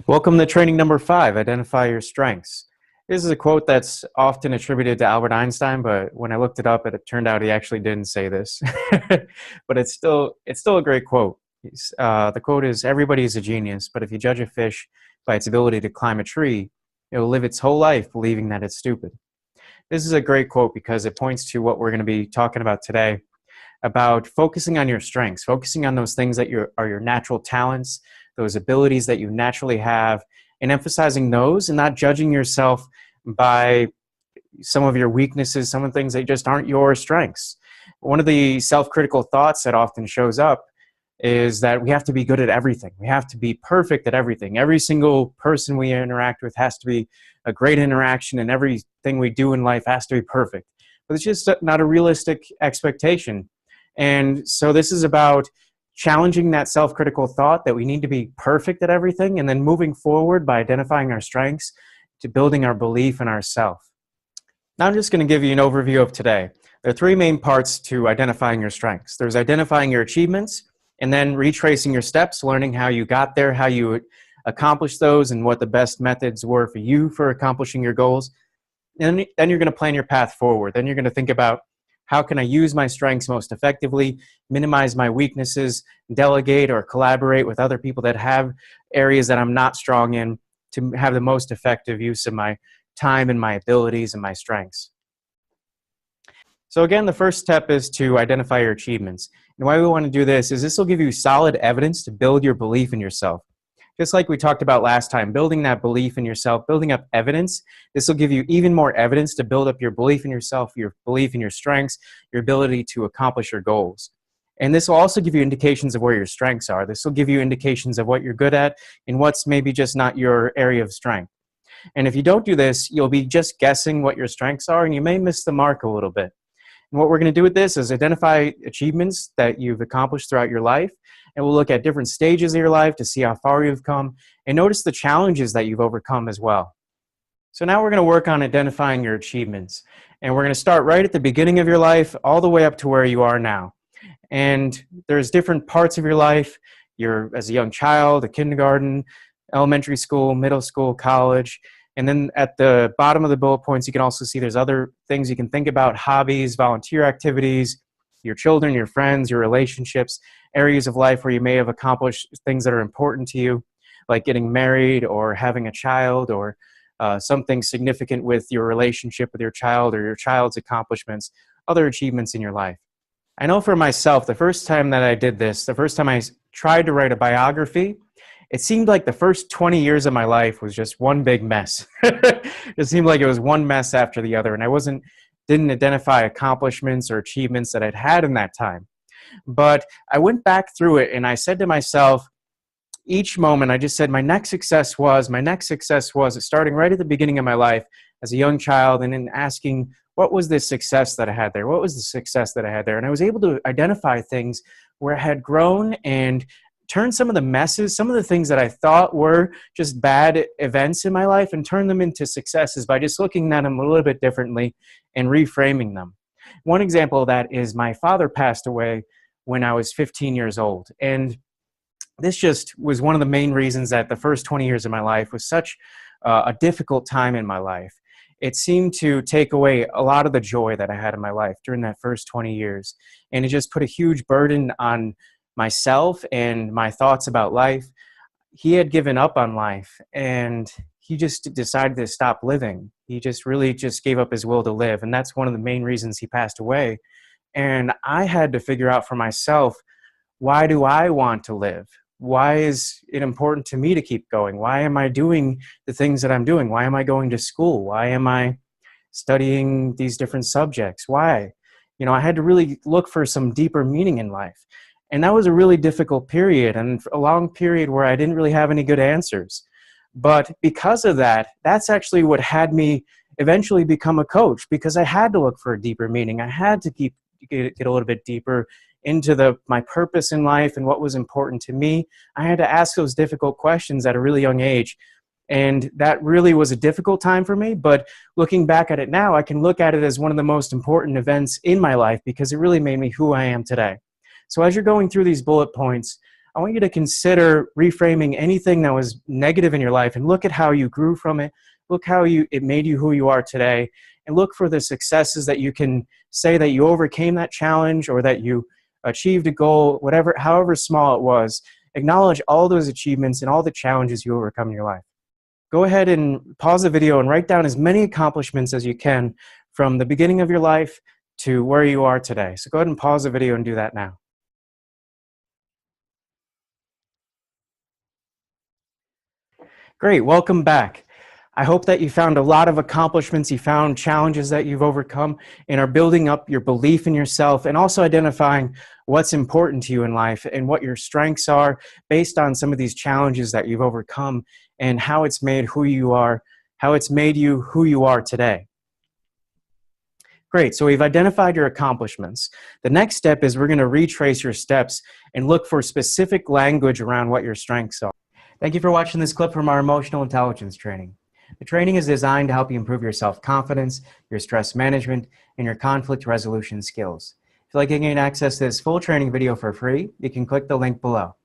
Welcome to training number 5, identify your strengths. This is a quote that's often attributed to Albert Einstein, but when I looked it up, it turned out he actually didn't say this. But it's still a great quote. The quote is, "Everybody is a genius, but if you judge a fish by its ability to climb a tree, it will live its whole life believing that it's stupid." This is a great quote because it points to what we're going to be talking about today, about focusing on your strengths, focusing on those things that are your natural talents, those abilities that you naturally have, and emphasizing those and not judging yourself by some of your weaknesses, some of the things that just aren't your strengths. One of the self-critical thoughts that often shows up is that we have to be good at everything. We have to be perfect at everything. Every single person we interact with has to be a great interaction, and everything we do in life has to be perfect. But it's just not a realistic expectation. And so this is about challenging that self-critical thought that we need to be perfect at everything, and then moving forward by identifying our strengths to building our belief in ourselves. Now I'm just going to give you an overview of today. There are 3 main parts to identifying your strengths. There's identifying your achievements, and then retracing your steps, learning how you got there, how you accomplished those, and what the best methods were for you for accomplishing your goals. And then you're going to plan your path forward. Then you're going to think about, how can I use my strengths most effectively, minimize my weaknesses, delegate or collaborate with other people that have areas that I'm not strong in to have the most effective use of my time and my abilities and my strengths. So again, the first step is to identify your achievements. And why we want to do this is this will give you solid evidence to build your belief in yourself. Just like we talked about last time, building that belief in yourself, building up evidence, this will give you even more evidence to build up your belief in yourself, your belief in your strengths, your ability to accomplish your goals. And this will also give you indications of where your strengths are. This will give you indications of what you're good at and what's maybe just not your area of strength. And if you don't do this, you'll be just guessing what your strengths are, and you may miss the mark a little bit. And what we're going to do with this is identify achievements that you've accomplished throughout your life, and we'll look at different stages of your life to see how far you've come, and notice the challenges that you've overcome as well. So now we're going to work on identifying your achievements, and we're going to start right at the beginning of your life all the way up to where you are now. And there's different parts of your life. You're as a young child, a kindergarten, elementary school, middle school, college. And then at the bottom of the bullet points, you can also see there's other things you can think about: hobbies, volunteer activities, your children, your friends, your relationships, areas of life where you may have accomplished things that are important to you, like getting married or having a child, or something significant with your relationship with your child or your child's accomplishments, other achievements in your life. I know for myself, the first time that I did this, the first time I tried to write a biography, it seemed like the first 20 years of my life was just one big mess. It seemed like it was one mess after the other, and I didn't identify accomplishments or achievements that I'd had in that time. But I went back through it, and I said to myself, each moment, I just said, my next success was, starting right at the beginning of my life as a young child, and then asking, what was the success that I had there? What was the success that I had there? And I was able to identify things where I had grown and turn some of the messes, some of the things that I thought were just bad events in my life, and turn them into successes by just looking at them a little bit differently and reframing them. One example of that is my father passed away when I was 15 years old. And this just was one of the main reasons that the first 20 years of my life was such a difficult time in my life. It seemed to take away a lot of the joy that I had in my life during that first 20 years. And it just put a huge burden on myself and my thoughts about life. He had given up on life, and he just decided to stop living. He just really just gave up his will to live, and that's one of the main reasons he passed away. And I had to figure out for myself, why do I want to live? Why is it important to me to keep going? Why am I doing the things that I'm doing? Why am I going to school? Why am I studying these different subjects? Why? I had to really look for some deeper meaning in life. And that was a really difficult period, and a long period where I didn't really have any good answers. But because of that, that's actually what had me eventually become a coach, because I had to look for a deeper meaning. I had to get a little bit deeper into my purpose in life and what was important to me. I had to ask those difficult questions at a really young age. And that really was a difficult time for me. But looking back at it now, I can look at it as one of the most important events in my life, because it really made me who I am today. So as you're going through these bullet points, I want you to consider reframing anything that was negative in your life and look at how you grew from it. Look how it made you who you are today, and look for the successes that you can say that you overcame that challenge or that you achieved a goal, whatever, however small it was. Acknowledge all those achievements and all the challenges you overcome in your life. Go ahead and pause the video and write down as many accomplishments as you can from the beginning of your life to where you are today. So go ahead and pause the video and do that now. Great, welcome back. I hope that you found a lot of accomplishments, you found challenges that you've overcome, and are building up your belief in yourself, and also identifying what's important to you in life and what your strengths are based on some of these challenges that you've overcome and how it's made who you are, how it's made you who you are today. Great, so we've identified your accomplishments. The next step is we're going to retrace your steps and look for specific language around what your strengths are. Thank you for watching this clip from our emotional intelligence training. The training is designed to help you improve your self-confidence, your stress management, and your conflict resolution skills. If you'd like to gain access to this full training video for free, you can click the link below.